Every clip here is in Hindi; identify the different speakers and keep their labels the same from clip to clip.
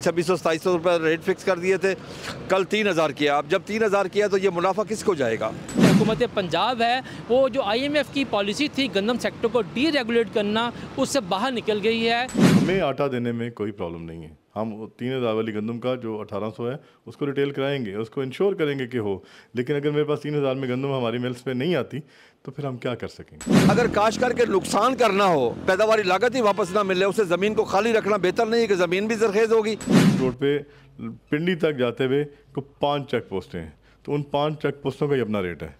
Speaker 1: 2600-2700 रुपये रेट फिक्स कर दिए थे, कल 3000 किया। अब जब 3000 किया तो ये मुनाफा किसको जाएगा?
Speaker 2: हुकूमत पंजाब है वो जो IMF की पॉलिसी थी गंदम सेक्टर को डीरेगुलेट करना, उससे बाहर निकल गई है।
Speaker 3: हमें आटा देने में कोई प्रॉब्लम नहीं है। हम 3000 वाली गंदम का जो 1800 है उसको रिटेल कराएंगे, उसको इंश्योर करेंगे कि हो। लेकिन अगर मेरे पास 3000 में गंदम हमारी मिल्स पे नहीं आती तो फिर हम क्या कर सकेंगे?
Speaker 1: अगर काश्तकार के नुकसान करना हो, पैदावारी लागत ही वापस ना मिले, उसे ज़मीन को खाली रखना बेहतर नहीं है कि ज़मीन भी ज़रखेज़ होगी?
Speaker 3: रोड पे पिंडी तक जाते हुए को 5 चेक पोस्टें हैं, तो उन 5 चेक पोस्टों का ही अपना रेट है।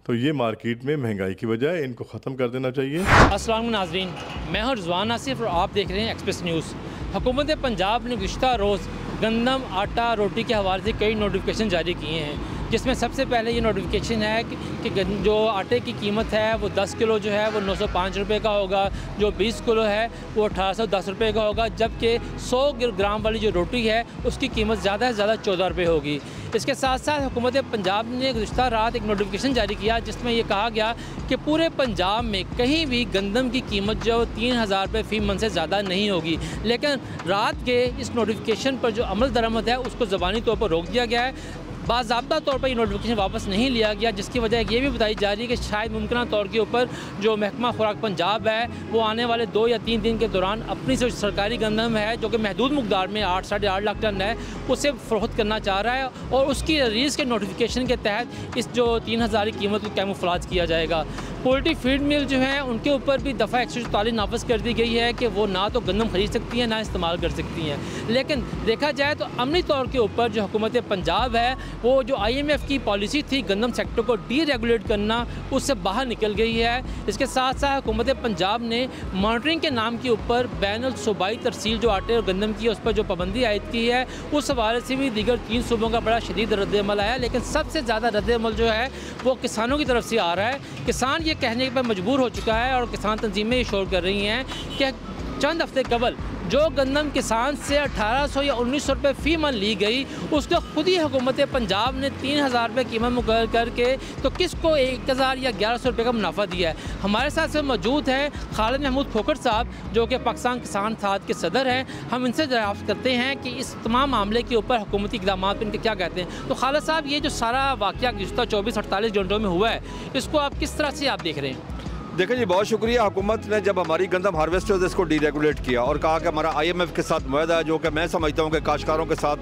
Speaker 3: तो ये मार्केट में महंगाई की वजह है, इनको ख़त्म कर देना चाहिए।
Speaker 2: अस्सलाम वालेकुम नाज़रीन, मैं हूं रिजवान आसिफ और आप देख रहे हैं एक्सप्रेस न्यूज़। हुकूमत पंजाब ने गुज़िश्ता रोज़ गंदम, आटा, रोटी के हवाले से कई नोटिफिकेशन जारी किए हैं, जिसमें सबसे पहले ये नोटिफिकेशन है कि जो आटे की कीमत है वो 10 किलो जो है वो 905 रुपये का होगा, जो 20 किलो है वो 1810 रुपये का होगा, जबकि 100 ग्राम वाली जो रोटी है उसकी कीमत ज़्यादा से ज़्यादा 14 रुपये होगी। इसके साथ साथ हुकूमत पंजाब ने गुज़िश्ता रात एक नोटिफिकेशन जारी किया जिसमें ये कहा गया कि पूरे पंजाब में कहीं भी गंदम की कीमत जो 3000 रुपये फ़ी मन से ज़्यादा नहीं होगी। लेकिन रात के इस नोटिफिकेशन पर जो अमल दरामद है उसको ज़बानी तौर पर रोक दिया गया है। बाज़ाब्ता तौर पर ये नोटिफिकेशन वापस नहीं लिया गया, जिसकी वजह ये भी बताई जा रही है कि शायद मुमकिन तौर के ऊपर जो महकमा खुराक पंजाब है वो आने वाले 2 या 3 दिन के दौरान अपनी जो सरकारी गंदम है जो कि महदूद मकदार में 8 साढ़े 8 लाख टन है उसे फ़रोख्त करना चाह रहा है और उसकी रिलीज़ के नोटिफिकेशन के तहत इस जो 3000 की कीमत को कैमोफ्लेज किया जाएगा। पोल्ट्री फीड मिल जो है उनके ऊपर भी दफ़ा 144 नाफिज कर दी गई है कि वो ना तो गंदम खरीद सकती हैं ना इस्तेमाल कर सकती हैं। लेकिन देखा जाए तो अमली तौर के ऊपर जो हुकूमत पंजाब है वो जो IMF की पॉलिसी थी गंदम सेक्टर को डीरेगुलेट करना, उससे बाहर निकल गई है। इसके साथ साथ हुकूमत पंजाब ने मॉनिटरिंग के नाम के ऊपर बैनुल सूबाई तरसील जो आटे और गंदम की है उस पर जो पाबंदी आयद की है, उस हवाले से भी दीगर 3 सूबों का बड़ा शदीद रद्द-ए-अमल आया। लेकिन सबसे ज़्यादा रद्द-ए-अमल जो है वो किसानों की तरफ से आ रहा है। किसान ये कहने पर मजबूर हो चुका है और किसान तंजीमें ये शोर कर रही हैं कि चंद हफ्ते कबल जो गंदम किसान से 1800 या 1900 रुपये फ़ी मन ली गई उसको खुद ही हुकूमत पंजाब ने 3000 रुपये कीमत मुकर करके तो किसको 1000 या 1100 रुपये का मुनाफा दिया है। हमारे साथ से मौजूद हैं खालिद महमूद खोखर साहब जो कि पाकिस्तान किसान इत्तेहाद के सदर हैं। हम इनसे दरियाफ्त करते हैं कि इस तमाम मामले के ऊपर हुकूमती इक़दाम पर इनके क्या कहते हैं। तो खालिद साहब, ये जो सारा वाक़या गुज़िश्ता 24-48 घंटों में हुआ है इसको आप किस तरह से आप देख रहे हैं?
Speaker 1: देखिए जी, बहुत शुक्रिया। हुकूमत ने जब हमारी गंदम हार्वेस्टर्स इसको डीरेगुलेट किया और कहा कि हमारा IMF के साथ मुआहदा है, जो कि मैं समझता हूँ कि काश्तकारों के साथ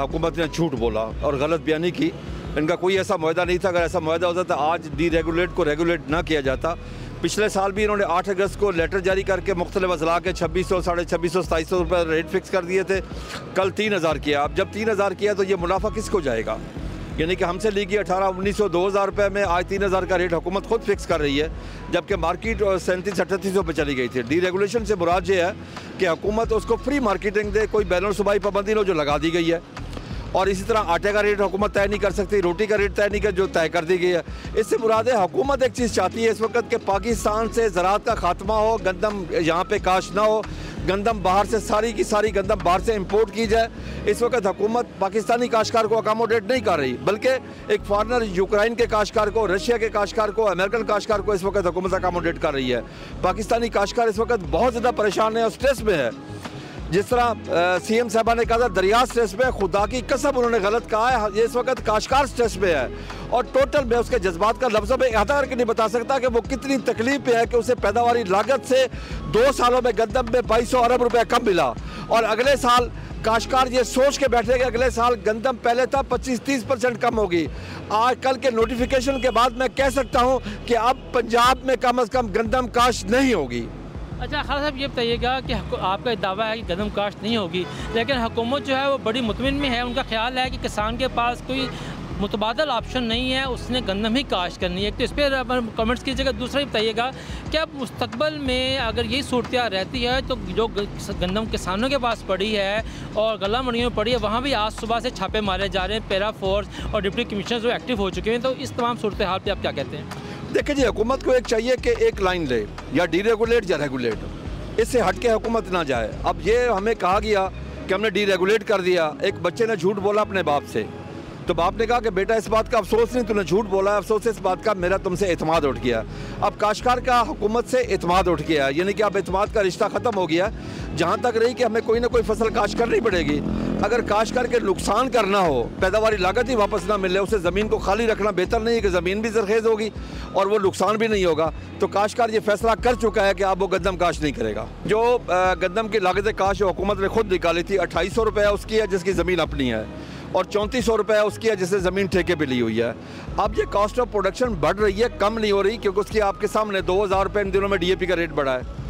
Speaker 1: हुकूमत ने झूठ बोला और गलत बयानी की। इनका कोई ऐसा मुआहदा नहीं था। अगर ऐसा मुआहदा होता तो आज डीरेगुलेट को रेगुलेट ना किया जाता। पिछले साल भी इन्होंने 8 अगस्त को लेटर जारी करके मुख्तलिफ अजला के 2600, 2650, 2700 रुपये रेट फिक्स कर दिए थे, कल 3000 किया। अब जब 3000 किया तो ये मुनाफा किसको जाएगा? यानी कि हमसे ली गई 1800-1900, 2000 रुपये में आज 3000 का रेट हुकूमत खुद फिक्स कर रही है, जबकि मार्केट 3700-3800 पे चली गई थी। डीरेगुलेशन से मुराद ये है कि हुकूमत उसको फ्री मार्केटिंग दे, कोई बैनुल सूबाई पाबंदी नो जो लगा दी गई है। और इसी तरह आटे का रेट हुकूमत तय नहीं कर सकती, रोटी का रेट तय नहीं कर जो तय कर दी गई है। इससे मुराद है हुकूमत एक चीज़ चाहती है इस वक्त कि पाकिस्तान से ज़राअत का खात्मा हो, गंदम यहाँ पे काश्त ना हो, गंदम बाहर से सारी की सारी गंदम बाहर से इंपोर्ट की जाए। इस वक्त हुकूमत पाकिस्तानी काश्तकार को अकोमोडेट नहीं कर रही, बल्कि एक फॉरनर यूक्रेन के काश्तकार को, रशिया के काश्तकार को, अमेरिकन काश्तकार को इस वक्त हुकूमत अकोमोडेट कर रही है। पाकिस्तानी काश्तकार इस वक्त बहुत ज़्यादा परेशान है और स्ट्रेस में है। जिस तरह CM साहबा ने कहा था दरिया स्ट्रेस में, खुदा की कसम उन्होंने गलत कहा है। ये इस वक्त काश्तकार स्ट्रेस में है और टोटल मैं उसके जज्बात का लफ्ज़ों में अदा करके नहीं बता सकता कि वो कितनी तकलीफ में है कि उसे पैदावारी लागत से 2 सालों में गंदम में 2200 अरब रुपये कम मिला और अगले साल काश्तकार ये सोच के बैठे कि अगले साल गंदम पहले था 25-30% कम होगी। आज कल के नोटिफिकेशन के बाद मैं कह सकता हूँ कि अब पंजाब में कम अज़ कम गंदम काश्त नहीं होगी।
Speaker 2: अच्छा खालिद साहब, ये बताइएगा कि आपका दावा है कि गंदम काश्त नहीं होगी, लेकिन हुकूमत जो है वो बड़ी मुतमिन में है। उनका ख्याल है कि किसान के पास कोई मुतबादल ऑप्शन नहीं है, उसने गंदम ही काश्त करनी है। तो इस पर कमेंट्स कीजिएगा। दूसरा ही बताइएगा कि अब मुस्तकबिल में अगर यही सूरत रहती है तो जो गंदम किसानों के पास पड़ी है और गला मंडियों में पड़ी है वहाँ भी आज सुबह से छापे मारे जा रहे हैं, पैरा फोर्स और डिप्टी कमिश्नर जो एक्टिव हो चुके हैं, तो इस तमाम सूरत हाल पर आप क्या कहते हैं?
Speaker 1: देखिए जी, हुकूमत को एक चाहिए कि एक लाइन ले, या डीरेगुलेट या रेगुलेट, इससे हट के हुकूमत ना जाए। अब ये हमें कहा गया कि हमने डीरेगुलेट कर दिया। एक बच्चे ने झूठ बोला अपने बाप से तो बाप ने कहा कि बेटा इस बात का अफसोस नहीं, तूने झूठ बोला है, अफसोस इस बात का मेरा तुमसे एतमाद उठ गया। अब काश्तकार का हुकूमत से एतमाद उठ गया, यानी कि अब एतमाद का रिश्ता ख़त्म हो गया। जहाँ तक रही कि हमें कोई ना कोई फसल काश्त करनी पड़ेगी। अगर काश्त करके नुकसान करना हो, पैदावारी लागत ही वापस ना मिले, उसे ज़मीन को खाली रखना बेहतर नहीं है कि ज़मीन भी ज़रखेज़ होगी और वो नुकसान भी नहीं होगा। तो काश्तकार ये फैसला कर चुका है कि अब वो गंदम काश्त नहीं करेगा। जो गंदम की लागत काश्त जो हुकूमत ने खुद निकाली थी 2800 रुपये उसकी है जिसकी ज़मीन अपनी है, और 3400 रुपये उसकी है जिससे ज़मीन ठेके पे ली हुई है। अब ये कॉस्ट ऑफ प्रोडक्शन बढ़ रही है, कम नहीं हो रही, क्योंकि उसकी आपके सामने 2000 रुपये इन दिनों में DAP का रेट बढ़ा है,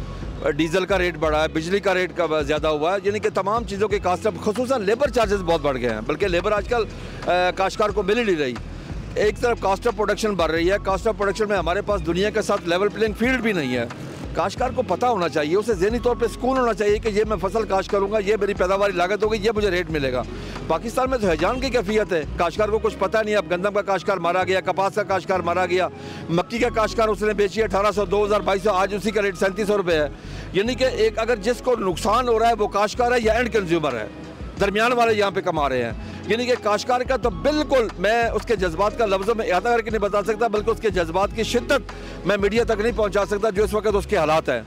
Speaker 1: डीजल का रेट बढ़ा है, बिजली का रेट का ज़्यादा हुआ है, यानी कि तमाम चीज़ों की कास्ट ऑफ, खुसूसन लेबर चार्जेस बहुत बढ़ गए हैं, बल्कि लेबर आजकल काश्तकार को मिल ही नहीं रही। एक तरफ कास्ट ऑफ प्रोडक्शन बढ़ रही है, कास्ट ऑफ प्रोडक्शन में हमारे पास दुनिया के साथ लेवल प्लेइंग फील्ड भी नहीं है। काश्तकार को पता होना चाहिए, उसे ज़हनी तौर पे सुकून होना चाहिए कि ये मैं फसल काश्त करूँगा, ये मेरी पैदावारी लागत होगी, ये मुझे रेट मिलेगा। पाकिस्तान में तो हैजान की कैफियत है, काश्तकार को कुछ पता नहीं। अब गंदम का काश्तकार मारा गया, कपास का काश्तकार मारा गया, मक्की का काश्तकार उसने बेची 1800, 2000, 2200, आज उसी का रेट 3700 रुपये है। यानी कि एक अगर जिसको नुकसान हो रहा है वो काश्तकार है या एंड कंज्यूमर है, दरमियान वाले यहाँ पे कमा रहे हैं। यानी कि काश्तकार का तो बिल्कुल मैं उसके जज्बात का लफ्ज़ों में अदा करके नहीं बता सकता, बल्कि उसके जज्बात की शिद्दत मैं मीडिया तक नहीं पहुँचा सकता जो इस वक्त उसके हालात हैं।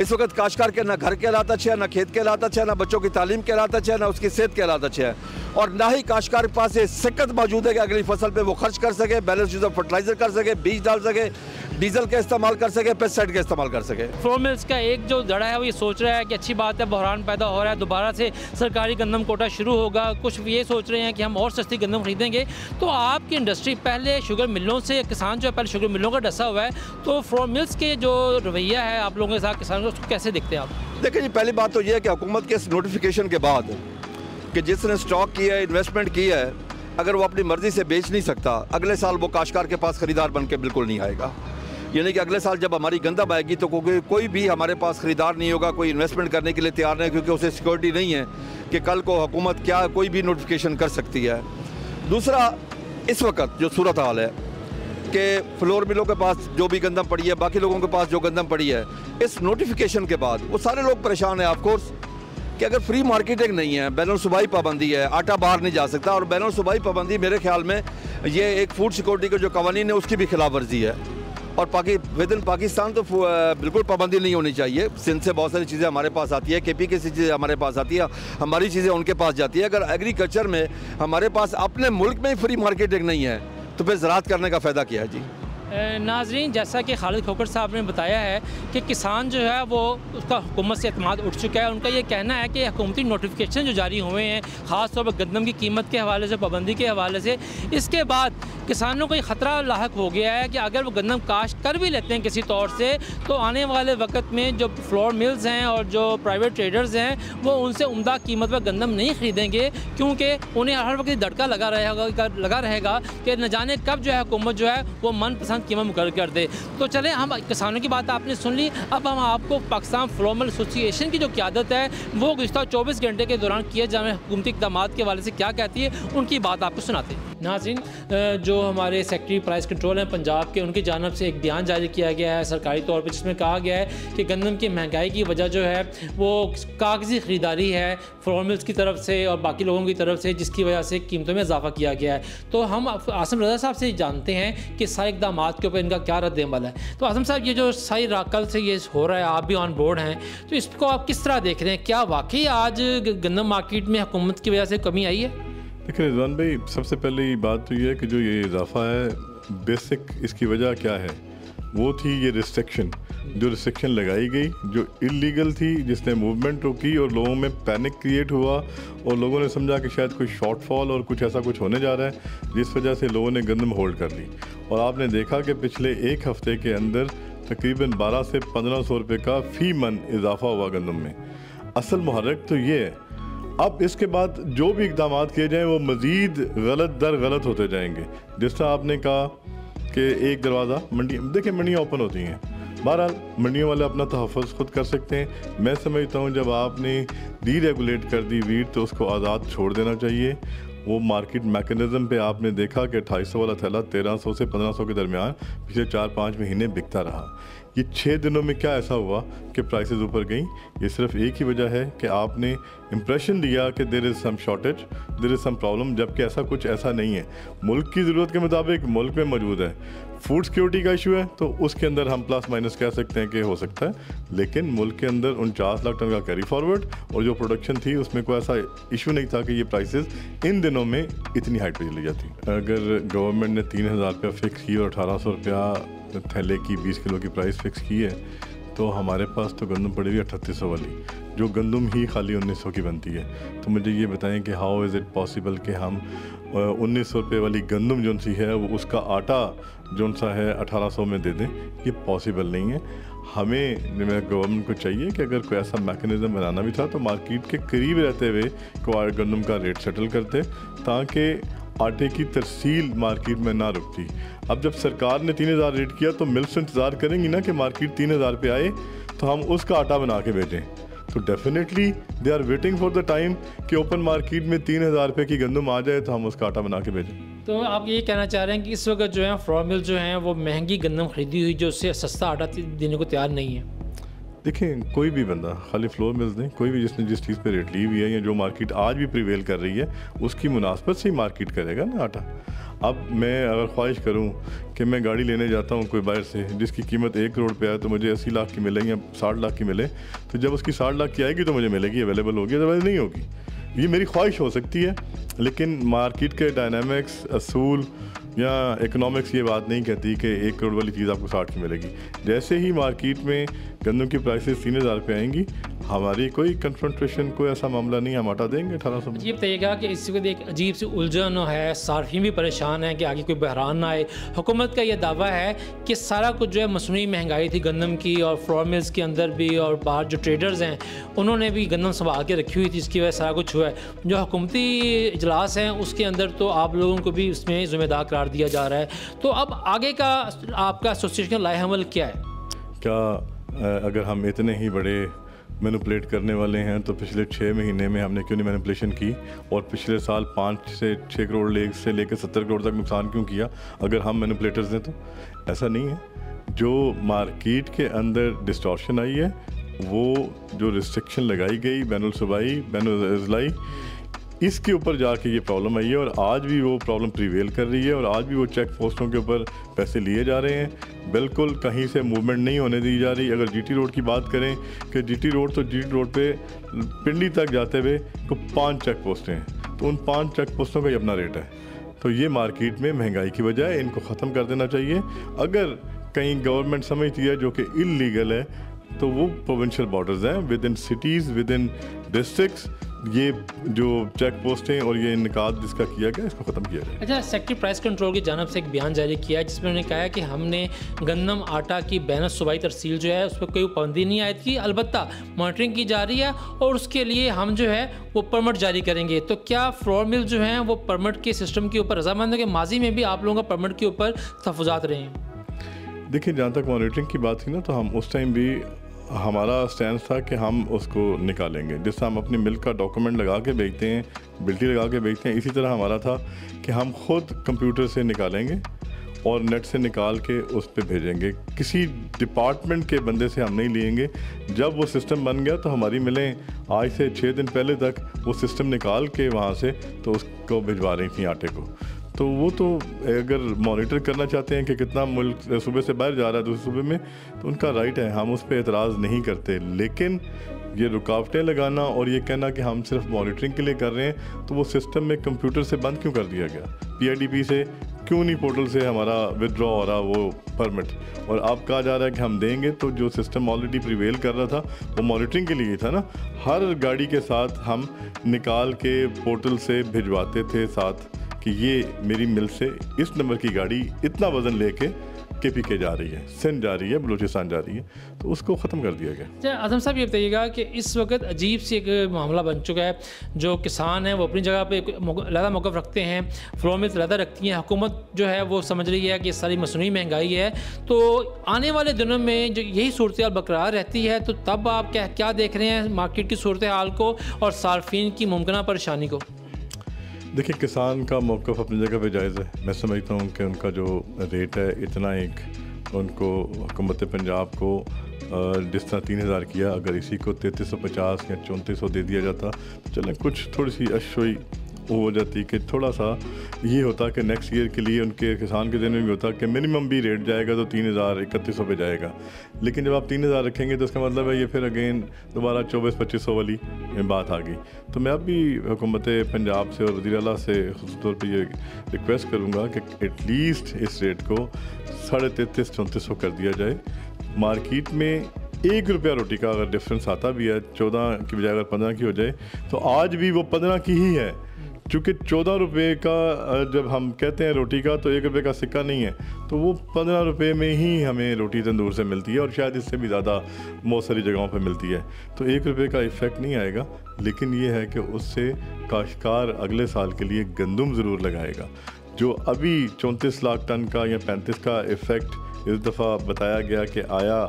Speaker 1: इस वक्त काश्तकार के ना घर के हालात अच्छे हैं, ना खेत के हालात अच्छे हैं, ना बच्चों की तालीम के हालात अच्छे हैं, ना उसकी सेहत के हालात अच्छे हैं, और ना ही काश्तकार के पास ये सिक्कत मौजूद है कि अगली फसल पे वो खर्च कर सके, बैलेंस यूज ऑफ फर्टिलाइजर कर सके, बीज डाल सके, डीजल का इस्तेमाल कर सके, पेस्टिसाइड का इस्तेमाल कर सके।
Speaker 2: फ्लोर मिल्स का एक जो धड़ा है वो ये सोच रहा है कि अच्छी बात है, बहरान पैदा हो रहा है, दोबारा से सरकारी गंदम कोटा शुरू होगा। कुछ ये सोच रहे हैं कि हम और सस्ती गंदम खरीदेंगे। तो आपकी इंडस्ट्री पहले शुगर मिलों से, किसान जो है पहले शुगर मिलों का डसा हुआ है, तो फ्लोर मिल्स के जो रवैया है आप लोगों के साथ किसानों को, उसको कैसे देखते हैं आप?
Speaker 1: देखिए जी, पहली बात तो ये है कि हुकूमत के इस नोटिफिकेशन के बाद कि जिसने स्टॉक किया है, इन्वेस्टमेंट किया है, अगर वो अपनी मर्ज़ी से बेच नहीं सकता, अगले साल वो काश्तकार के पास ख़रीदार बन के बिल्कुल नहीं आएगा। यानी कि अगले साल जब हमारी गंदम आएगी तो कोई भी हमारे पास ख़रीदार नहीं होगा, कोई इन्वेस्टमेंट करने के लिए तैयार नहीं, क्योंकि उसे सिक्योरिटी नहीं है कि कल को हुकूमत क्या कोई भी नोटिफिकेशन कर सकती है। दूसरा, इस वक्त जो सूरत हाल है कि फ्लोर मिलों के पास जो भी गंदम पड़ी है, बाकी लोगों के पास जो गंदम पड़ी है, इस नोटिफिकेशन के बाद वो सारे लोग परेशान हैं ऑफ कोर्स कि अगर फ्री मार्केटिंग नहीं है, बैनुल सूबाई पाबंदी है, आटा बाहर नहीं जा सकता, और बैनुल सूबाई पाबंदी मेरे ख्याल में ये एक फूड सिक्योरिटी के जो कवानीन है उसकी भी खिलाफ वर्जी है। और विद इन पाकिस्तान तो बिल्कुल पाबंदी नहीं होनी चाहिए। सिंध से बहुत सारी चीज़ें हमारे पास आती है, KP की चीज़ें हमारे पास आती है, हमारी चीज़ें उनके पास जाती है। अगर एग्रीकल्चर में हमारे पास अपने मुल्क में ही फ्री मार्केटिंग नहीं है तो फिर ज़राअत करने का फ़ायदा क्या है जी।
Speaker 2: नाजरीन, जैसा कि खालिद खोकर साहब ने बताया है कि किसान जो है वो उसका हुकूमत से एतमाद उठ चुका है। उनका ये कहना है कि हुकूमती नोटिफिकेशन जो जारी हुए हैं, ख़ास तौर पर गंदम की कीमत के हवाले से, पाबंदी के हवाले से, इसके बाद किसानों को ये ख़तरा लाहक हो गया है कि अगर वो गंदम काश्त कर भी लेते हैं किसी तौर से, तो आने वाले वक्त में जो फ्लोर मिल्स हैं और जो प्राइवेट ट्रेडर्स हैं वो उनसे उम्दा कीमत पर गंदम नहीं ख़रीदेंगे, क्योंकि उन्हें हर वक्त धड़का लगा रहेगा कि न जाने कब जो है हुकूमत जो है वो मनपसंद कीमत मुकर्रर कर दे। तो चलें, हम किसानों की बात आपने सुन ली, अब हम आपको पाकिस्तान फ्लोर मिल एसोसिएशन की जो क़यादत है वो गुज़िश्ता 24 घंटे के दौरान किए जाने हुकूमती इक़दाम के हवाले से क्या कहती है, उनकी बात आपको सुनाते हैं। नाज़रीन, जो हमारे सेक्रेटरी प्राइस कंट्रोल हैं पंजाब के, उनकी जानिब से एक बयान जारी किया गया है सरकारी तौर पर, जिसमें कहा गया है कि गंदम की महंगाई की वजह जो है वो कागज़ी ख़रीदारी है फ्लोर मिल्स की तरफ से और बाकी लोगों की तरफ से, जिसकी वजह से कीमतों में इजाफा किया गया है। तो हम आसिम रज़ा साहब से जानते हैं कि सारे इक़दाम के ऊपर इनका क्या रद्द अमल है। तो आसिम साहब, ये जो सारी कल से ये हो रहा है, आप भी ऑन बोर्ड हैं, तो इसको आप किस तरह देख रहे हैं? क्या वाकई आज गंदम मार्केट में हुकूमत की वजह से कमी आई है?
Speaker 3: देखिए रिजवान भाई, सबसे पहले बात तो ये है कि जो ये इजाफा है, बेसिक इसकी वजह क्या है? वो थी ये रिस्ट्रिक्शन, जो रिस्ट्रिक्शन लगाई गई, जो इलीगल थी, जिसने मूवमेंट रोकी और लोगों में पैनिक क्रिएट हुआ और लोगों ने समझा कि शायद कोई शॉर्टफॉल और कुछ ऐसा कुछ होने जा रहा है, जिस वजह से लोगों ने गंदम होल्ड कर ली। और आपने देखा कि पिछले एक हफ़्ते के अंदर तकरीबन 1200 से 1500 रुपये का फ़ी मन इजाफा हुआ गंदम में। असल मुहर्रिक तो ये है। अब इसके बाद जो भी इक़दाम किए जाएँ वो मज़ीद गलत दर गलत होते जाएंगे। जिस तरह आपने कहा कि एक दरवाज़ा मंडी, देखिए मंडियाँ ओपन होती हैं, बहरहाल मंडियों वाले अपना तहफ़्फ़ुज़ खुद कर सकते हैं। मैं समझता हूँ जब आपने डीरेगुलेट कर दी वीट तो उसको आज़ाद छोड़ देना चाहिए। वो मार्केट मैकेनिज़्म पे आपने देखा कि 250 वाला थैला 1300 से 1500 के दरमियान पिछले 4-5 महीने बिकता रहा। ये 6 दिनों में क्या ऐसा हुआ कि प्राइसेस ऊपर गई? ये सिर्फ एक ही वजह है कि आपने इम्प्रेशन दिया कि there is some shortage, there is some problem, जबकि ऐसा नहीं है। मुल्क की ज़रूरत के मुताबिक मुल्क में मौजूद है। फूड सिक्योरिटी का इशू है तो उसके अंदर हम प्लस माइनस कह सकते हैं कि हो सकता है, लेकिन मुल्क के अंदर 49 लाख टन का कैरी फॉरवर्ड और जो प्रोडक्शन थी उसमें कोई ऐसा इशू नहीं था कि ये प्राइसेस इन दिनों में इतनी हाइट पे चली जाती। अगर गवर्नमेंट ने 3000 रुपया फिक्स की और 1800 रुपया थैले की 20 किलो की प्राइस फिक्स की है, तो हमारे पास तो गंदम पड़ी हुई 3800 वाली, जो गंदम ही खाली 1900 की बनती है। तो मुझे ये बताएं कि हाउ इज़ इट पॉसिबल कि हम 1900 रुपये वाली गंदम जो सी है वो उसका आटा जो सा है 1800 में दे दें? ये पॉसिबल नहीं है। हमें गवर्नमेंट को चाहिए कि अगर कोई ऐसा मैकेनिज़्म बनाना भी था तो मार्केट के करीब रहते हुए गंदम का रेट सेटल करते, ताकि आटे की तरसील मार्केट में ना रुकती। अब जब सरकार ने 3000 रेट किया तो मिल्स इंतज़ार करेंगी ना कि मार्केट 3000 पे आए तो हम उसका आटा बना के बेचें। तो definitely they are waiting for the time कि ओपन मार्केट में 3000 रुपये की गंदम आ जाए तो हम उसका आटा बना के बेचें।
Speaker 2: तो आप ये कहना चाह रहे हैं कि इस वक्त जो है फ्लोर मिल जो हैं वो महंगी गंदम खरीदी हुई जो उससे सस्ता आटा देने को तैयार नहीं है?
Speaker 3: देखें, कोई भी बंदा, खाली फ्लोर मिल्स नहीं, कोई भी जिसने जिस चीज़ पे रेट ली हुई है या जो मार्केट आज भी प्रिवेल कर रही है उसकी मुनासबत से ही मार्केट करेगा ना आटा। अब मैं अगर ख्वाहिश करूं कि मैं गाड़ी लेने जाता हूं कोई बाहर से जिसकी कीमत 1 करोड़ पे है तो मुझे 80 लाख की मिले या 60 लाख की मिले, तो जब उसकी 60 लाख की आएगी तो मुझे मिलेगी, अवेलेबल होगी, अदरवाइज़ नहीं होगी। ये मेरी ख्वाहिश हो सकती है, लेकिन मार्केट के डायनामिक्स, असूल या इकोनॉमिक्स ये बात नहीं कहती कि 1 करोड़ वाली चीज़ आपको 60 की मिलेगी। जैसे ही मार्केट में गंदम की प्राइसेस 3000 पे आएंगी, हमारी कोई कन्फ्रंटेशन, कोई ऐसा मामला नहीं, हम आटा देंगे 1800 में।
Speaker 2: ये बताइएगा कि इस वक्त एक अजीब सी उलझन है, सार्फिन भी परेशान है कि आगे कोई बहरान ना आए। हुकूमत का यह दावा है कि सारा कुछ जो है मसनूई महंगाई थी गंदम की और फ्लोर मिल्स के अंदर भी, और बाहर जो ट्रेडर्स हैं उन्होंने भी गंदम संभाल के रखी हुई थी, जिसकी वजह से सारा कुछ हुआ है। जो हुकूमती इजलास हैं उसके अंदर तो आप लोगों को भी उसमें ज़िम्मेदार करार दिया जा रहा है। तो अब आगे का आपका एसोसिएशन लाएहमल क्या है? क्या
Speaker 3: अगर हम इतने ही बड़े मैनिपुलेट करने वाले हैं तो पिछले 6 महीने में हमने क्यों नहीं मैनिपुलेशन की, और पिछले साल 5 से 6 करोड़ से लेकर 70 करोड़ तक नुकसान क्यों किया? अगर हम मैनिपुलेटर्स हैं तो ऐसा नहीं है। जो मार्केट के अंदर डिस्टॉर्शन आई है, वो जो रिस्ट्रिक्शन लगाई गई बैनुल सूबाई, बैनुल अज़लाई, इसके ऊपर जाके ये प्रॉब्लम आई है, और आज भी वो प्रॉब्लम प्रिवेल कर रही है, और आज भी वो चेक पोस्टों के ऊपर पैसे लिए जा रहे हैं। बिल्कुल कहीं से मूवमेंट नहीं होने दी जा रही। अगर जीटी रोड की बात करें कि जीटी रोड पे पिंडी तक जाते हुए तो 5 चेक पोस्टें हैं, तो उन 5 चेक पोस्टों का ही अपना रेट है। तो ये मार्केट में महंगाई की वजह है, इनको ख़त्म कर देना चाहिए। अगर कहीं गवर्नमेंट समझती है जो कि इल्लीगल है, तो वो प्रोविंशियल बॉर्डर्स हैं, with in cities, with in districts, ये जो चेक पोस्ट हैं और ये इनकाद जिसका किया गया, इसको ख़त्म किया जाए।
Speaker 2: अच्छा, सेक्रेटरी प्राइस कंट्रोल की जानिब से एक बयान जारी किया है जिसमें उन्होंने कहा है कि हमने गंदम आटा की बैन सूबाई तरसील जो है उस पर कोई पाबंदी नहीं आयद की, अलबत्ता मॉनिटरिंग की जा रही है और उसके लिए हम जो है वो परमिट जारी करेंगे। तो क्या फ्लोर मिल जो हैं वो परमिट के सिस्टम के ऊपर रजामंद है कि माजी में भी आप लोगों का परमिट के ऊपर तहफ़्फ़ुज़ात रहे हैं?
Speaker 3: देखिए, जहाँ तक मॉनिटरिंग की बात थी ना, तो हम उस टाइम भी हमारा स्टैंड था कि हम उसको निकालेंगे। जिस तरह हम अपनी मिल्क का डॉक्यूमेंट लगा के बेचते हैं, बिल्टी लगा के बेचते हैं, इसी तरह हमारा था कि हम खुद कंप्यूटर से निकालेंगे और नेट से निकाल के उस पर भेजेंगे। किसी डिपार्टमेंट के बंदे से हम नहीं लेंगे। जब वो सिस्टम बन गया तो हमारी मिलें आज से 6 दिन पहले तक वो सिस्टम निकाल के वहाँ से तो उसको भिजवा रही थी आटे को। तो वो तो अगर मॉनिटर करना चाहते हैं कि कितना मुल्क सूबे से बाहर जा रहा है दूसरे सूबे में, तो उनका राइट है, हम उस पर एतराज़ नहीं करते। लेकिन ये रुकावटें लगाना और ये कहना कि हम सिर्फ मॉनिटरिंग के लिए कर रहे हैं, तो वो सिस्टम में कंप्यूटर से बंद क्यों कर दिया गया? PIDP से क्यों नहीं पोर्टल से हमारा विदड्रॉ हो रहा वो परमिट? और अब कहा जा रहा है कि हम देंगे, तो जो सिस्टम ऑलरेडी प्रिवेल कर रहा था वो मॉनिटरिंग के लिए था ना। हर गाड़ी के साथ हम निकाल के पोर्टल से भिजवाते थे साथ कि ये मेरी मिल से इस नंबर की गाड़ी इतना वज़न लेके KPK जा रही है, सिंध जा रही है, बलूचिस्तान जा रही है, तो उसको ख़त्म कर दिया गया।
Speaker 2: अच्छा, आज़म साहब ये बताइएगा कि इस वक्त अजीब सी एक मामला बन चुका है। जो किसान हैं वो अपनी जगह पे ज़्यादा मौक़िफ़ रखते हैं, फ्लोर में ज़्यादा रखती हैं। हुकूमत जो है वो समझ रही है कि सारी मसनूई महंगाई है, तो आने वाले दिनों में जो यही सूरत हाल बरकरार रहती है, तो तब आप क्या देख रहे हैं मार्केट की सूरत हाल को और सार्फिन की मुमकिन परेशानी को?
Speaker 3: देखिए, किसान का मौक़िफ़ अपनी जगह पे जायज़ है। मैं समझता हूँ कि उनका जो रेट है इतना एक उनको हुकूमत पंजाब को जिस तरह 3000 किया, अगर इसी को 3350 या 3400 दे दिया जाता तो चलें कुछ थोड़ी सी अशोई हो जाती कि थोड़ा सा ये होता कि नेक्स्ट ईयर के लिए उनके किसान के दिन में भी होता कि मिनिमम भी रेट जाएगा तो 3000-3100 पे जाएगा। लेकिन जब आप 3000 रखेंगे तो इसका मतलब है ये फिर अगेन दोबारा 2400-2500 वाली बात आ गई। तो मैं अब भी हुकूमत पंजाब से और वज़ीर आला से ख़ास तौर पर ये रिक्वेस्ट करूँगा कि एटलीस्ट इस रेट को 3350-3400 कर दिया जाए। मार्केट में ₹1 रोटी का अगर डिफरेंस आता भी है, 14 की बजाय अगर 15 की हो जाए तो आज भी वो 15 की ही है। चूँकि 14 रुपये का जब हम कहते हैं रोटी का तो ₹1 का सिक्का नहीं है, तो वो 15 रुपये में ही हमें रोटी तंदूर से मिलती है और शायद इससे भी ज़्यादा बहुत सारी जगहों पे मिलती है। तो ₹1 का इफ़ेक्ट नहीं आएगा, लेकिन ये है कि उससे काश्तकार अगले साल के लिए गंदम ज़रूर लगाएगा। जो अभी 34 लाख टन का या 35 का इफ़ेक्ट इस दफ़ा बताया गया कि आया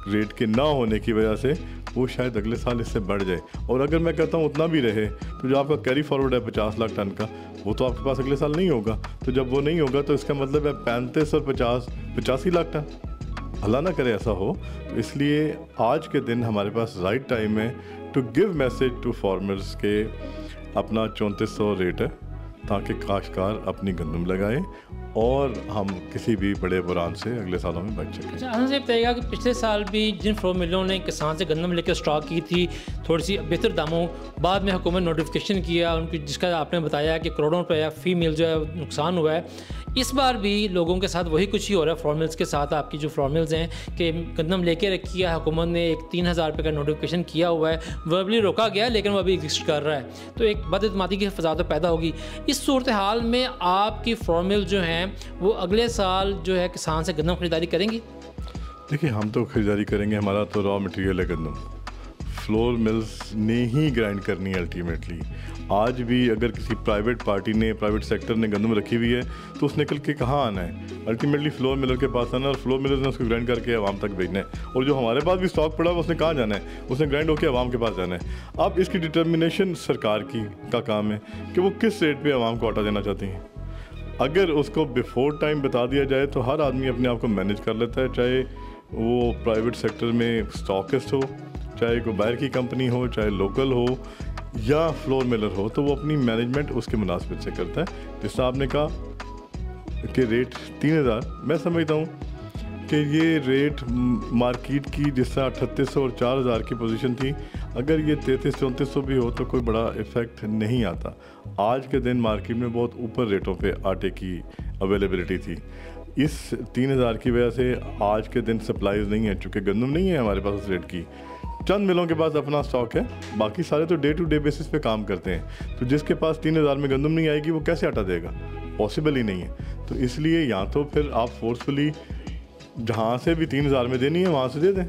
Speaker 3: रेट के ना होने की वजह से, वो शायद अगले साल इससे बढ़ जाए। और अगर मैं कहता हूँ उतना भी रहे तो जो आपका कैरी फॉरवर्ड है 50 लाख टन का, वो तो आपके पास अगले साल नहीं होगा। तो जब वो नहीं होगा तो इसका मतलब है 35 और 50 85 लाख टन। अल्लाह ना करे ऐसा हो। तो इसलिए आज के दिन हमारे पास राइट टाइम है to give message to farmers के अपना 3400 रेट है, ताकि काश्तकार अपनी गंदम लगाए और हम किसी भी बड़े बुरान से अगले सालों में बच सकें।
Speaker 2: अच्छा, हमसे बताइएगा कि पिछले साल भी जिन फ्लोर मिलों ने किसान से गंदम लेकर स्टॉक की थी थोड़ी सी बेहतर दामों, बाद में हुकूमत नोटिफिकेशन किया उनकी, जिसका आपने बताया कि करोड़ों रुपया फी मिल जो है नुकसान हुआ है। इस बार भी लोगों के साथ वही कुछ ही हो रहा है। फ्लोर मिल्स के साथ आपकी जो फ्लोर मिल्स हैं कि गंदम लेके रखी है, हुकूमत ने एक 3000 रुपये का नोटिफिकेशन किया हुआ है, वर्बली रोका गया लेकिन वो अभी एग्जिस्ट कर रहा है, तो एक बदअतमादी की फ़ज़ा तो पैदा होगी। इस सूरत हाल में आपकी फ्लोर मिल जो हैं वो अगले साल जो है किसान से गंदम खरीदारी करेंगी?
Speaker 3: देखिए, हम तो ख़रीदारी करेंगे, हमारा तो रॉ मटेरियल है गंदम, फ्लोर मिल्स ने ही ग्राइंड करनी है अल्टीमेटली। आज भी अगर किसी प्राइवेट पार्टी ने, प्राइवेट सेक्टर ने गंदम रखी हुई है तो उसने कल के कहाँ आना है? अल्टीमेटली फ्लोर मिलर के पास आना और फ्लोर मिलर ने उसको ग्राइंड करके आवाम तक भेजना है। और जो हमारे पास भी स्टॉक पड़ा है उसने कहाँ जाना है? उसने ग्राइंड होकर आवाम के पास जाना है। अब इसकी डिटर्मिनेशन सरकार का काम है कि वो किस रेट पर आवाम को आटा देना चाहती हैं। अगर उसको बिफोर टाइम बता दिया जाए तो हर आदमी अपने आप को मैनेज कर लेता है, चाहे वो प्राइवेट सेक्टर में स्टॉकिस्ट हो, चाहे कोई बाहर की कंपनी हो, चाहे लोकल हो या फ्लोर मिलर हो, तो वो अपनी मैनेजमेंट उसके मुनासिबत से करता है। जिस आपने कहा कि रेट 3000, मैं समझता हूँ कि ये रेट मार्केट की जिस तरह 3800 और 4000 की पोजीशन थी, अगर ये 3300-3400 भी हो तो कोई बड़ा इफ़ेक्ट नहीं आता। आज के दिन मार्केट में बहुत ऊपर रेटों पे आटे की अवेलेबिलिटी थी। इस 3000 की वजह से आज के दिन सप्लाईज नहीं है, चूँकि गंदम नहीं है हमारे पास उस रेट की। चंद मिलों के पास अपना स्टॉक है, बाकी सारे तो डे टू डे बेसिस पे काम करते हैं। तो जिसके पास 3000 में गंदम नहीं आएगी वो कैसे आटा देगा? पॉसिबल ही नहीं है। तो इसलिए या तो फिर आप फोर्सफुली जहाँ से भी 3000 में देनी है वहाँ से दे दें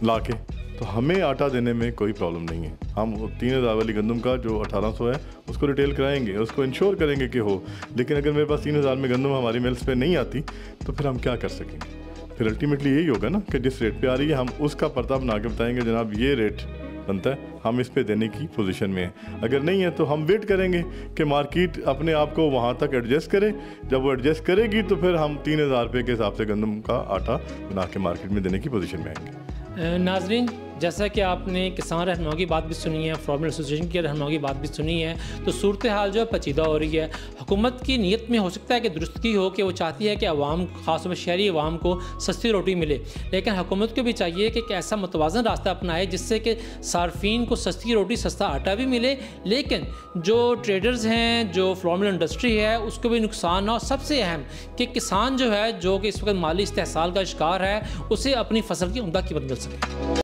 Speaker 3: ला के, तो हमें आटा देने में कोई प्रॉब्लम नहीं है। हम 3000 वाली गंदम का जो 1800 है उसको रिटेल कराएंगे, उसको इंश्योर करेंगे कि हो। लेकिन अगर मेरे पास 3000 में गंदम हमारी मिल्स पे नहीं आती तो फिर हम क्या कर सकेंगे? फिर अल्टीमेटली यही होगा ना कि जिस रेट पे आ रही है हम उसका पर्दा बना के बताएंगे जनाब ये रेट बनता है, हम इस पे देने की पोजीशन में हैं। अगर नहीं है तो हम वेट करेंगे कि मार्केट अपने आप को वहाँ तक एडजस्ट करे। जब वो एडजस्ट करेगी तो फिर हम 3000 रुपये के हिसाब से गंदम का आटा बना के मार्केट में देने की पोजीशन में आएंगे।
Speaker 2: नाजरीन, जैसा कि आपने किसान रहनुमा की बात भी सुनी है, फार्मर एसोसिएशन की रहनुमा की बात भी सुनी है, तो सूरत हाल जो है पेचीदा हो रही है। हुकूमत की नीयत में हो सकता है कि दुरुस्ती हो कि वो चाहती है कि आवाम, ख़ासतौर पर शहरी आवाम को सस्ती रोटी मिले, लेकिन हुकूमत को भी चाहिए कि एक ऐसा मुतवाज़न रास्ता अपनाए जिससे कि सार्फिन को सस्ती रोटी, सस्ता आटा भी मिले, लेकिन जो ट्रेडर्स हैं, जो फ्लोर मिल इंडस्ट्री है, उसको भी नुकसान ना हो। सबसे अहम कि किसान जो है, जो कि इस वक्त माली इस्तेहसाल का शिकार है, उसे अपनी फसल की उम्दा कीमत मिल सके।